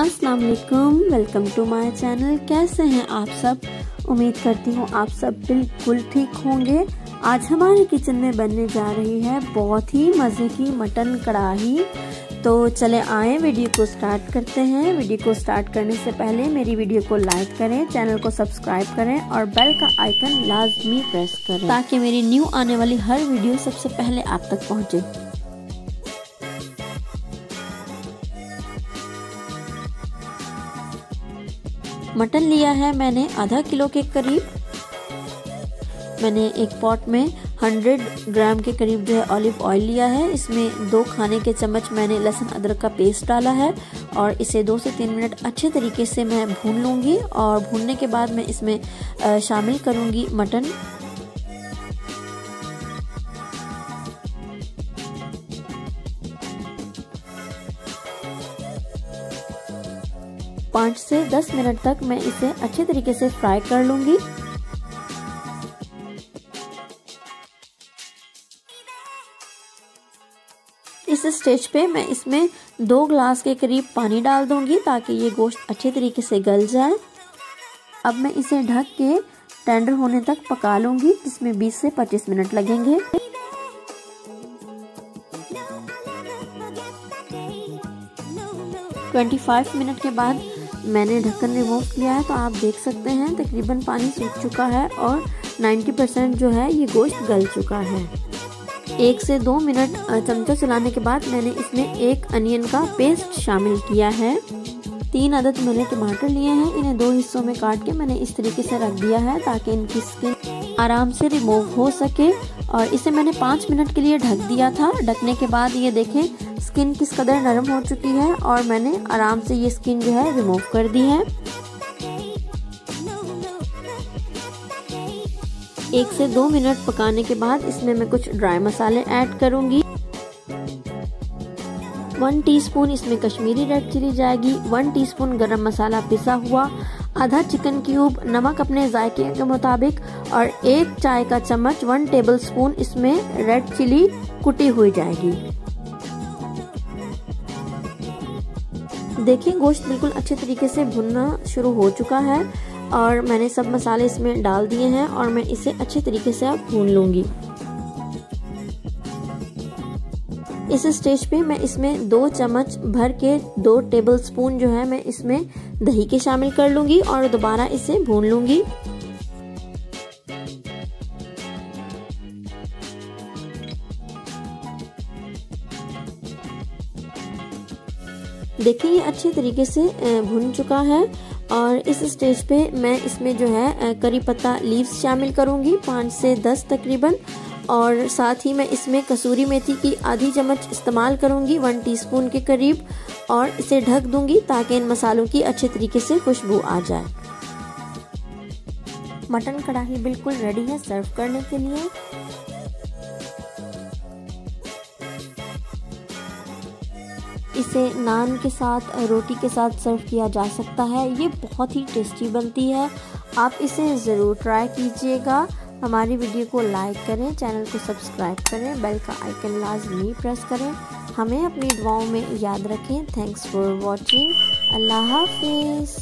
अस्सलाम वालेकुम, welcome to my channel. कैसे हैं आप सब? उम्मीद करती हूँ आप सब बिल्कुल ठीक होंगे। आज हमारे किचन में बनने जा रही है बहुत ही मज़े की मटन कढ़ाई। तो चले आए वीडियो को स्टार्ट करते हैं। वीडियो को स्टार्ट करने से पहले मेरी वीडियो को लाइक करें, चैनल को सब्सक्राइब करें और बेल का आइकन लाजमी प्रेस करें ताकि मेरी न्यू आने वाली हर वीडियो सबसे पहले आप तक पहुँचे। मटन लिया है मैंने आधा किलो के करीब। मैंने एक पॉट में 100 ग्राम के करीब जो है ऑलिव ऑयल लिया है। इसमें 2 खाने के चम्मच मैंने लहसुन अदरक का पेस्ट डाला है और इसे 2 से 3 मिनट अच्छे तरीके से मैं भून लूँगी। और भूनने के बाद मैं इसमें शामिल करूँगी मटन। पाँच से 10 मिनट तक मैं इसे अच्छे तरीके से फ्राई कर लूंगी। इस स्टेज पे मैं इसमें 2 ग्लास के करीब पानी डाल दूंगी ताकि ये गोश्त अच्छे तरीके से गल जाए। अब मैं इसे ढक के टेंडर होने तक पका लूंगी, जिसमें 20 से 25 मिनट लगेंगे। $25 मिनट के बाद मैंने ढक्कन रिमूव किया है, तो आप देख सकते हैं तकरीबन पानी सूख चुका है और 90% जो है ये गोश्त गल चुका है। 1 से 2 मिनट चमचा चलाने के बाद मैंने इसमें 1 अनियन का पेस्ट शामिल किया है। 3 अदद मैंने टमाटर लिए हैं, इन्हें 2 हिस्सों में काट के मैंने इस तरीके से रख दिया है ताकि इनकी स्किन आराम से रिमूव हो सके। और इसे मैंने 5 मिनट के लिए ढक दिया था। ढकने के बाद ये देखें स्किन किस कदर नरम हो चुकी है और मैंने आराम से ये स्किन जो है रिमूव कर दी है। 1 से 2 मिनट पकाने के बाद इसमें मैं कुछ ड्राई मसाले ऐड करूंगी। 1 टीस्पून इसमें कश्मीरी रेड चिली जाएगी, 1 टीस्पून गरम मसाला पिसा हुआ, आधा चिकन क्यूब, नमक अपने जायके के मुताबिक और 1 चाय का चम्मच 1 टेबल स्पून इसमें रेड चिली कुटी हुई जाएगी। देखिए गोश्त बिल्कुल अच्छे तरीके से भुनना शुरू हो चुका है और मैंने सब मसाले इसमें डाल दिए हैं और मैं इसे अच्छे तरीके से अब भून लूंगी। इस स्टेज पे मैं इसमें 2 चम्मच भर के 2 टेबल स्पून जो है मैं इसमें दही के शामिल कर लूंगी और दोबारा इसे भून लूंगी। देखिए ये अच्छे तरीके से भुन चुका है और इस स्टेज पे मैं इसमें जो है करी पत्ता लीव्स शामिल करूंगी, 5 से 10 तकरीबन। और साथ ही मैं इसमें कसूरी मेथी की आधी चम्मच इस्तेमाल करूंगी, 1 टीस्पून के करीब, और इसे ढक दूंगी ताकि इन मसालों की अच्छे तरीके से खुशबू आ जाए। मटन कढ़ाई बिल्कुल रेडी है सर्व करने के लिए। इसे नान के साथ, रोटी के साथ सर्व किया जा सकता है। ये बहुत ही टेस्टी बनती है, आप इसे ज़रूर ट्राई कीजिएगा। हमारी वीडियो को लाइक करें, चैनल को सब्सक्राइब करें, बेल का आइकन लाजमी प्रेस करें। हमें अपनी दुआओं में याद रखें। Thanks for watching. अल्लाह हाफिज़।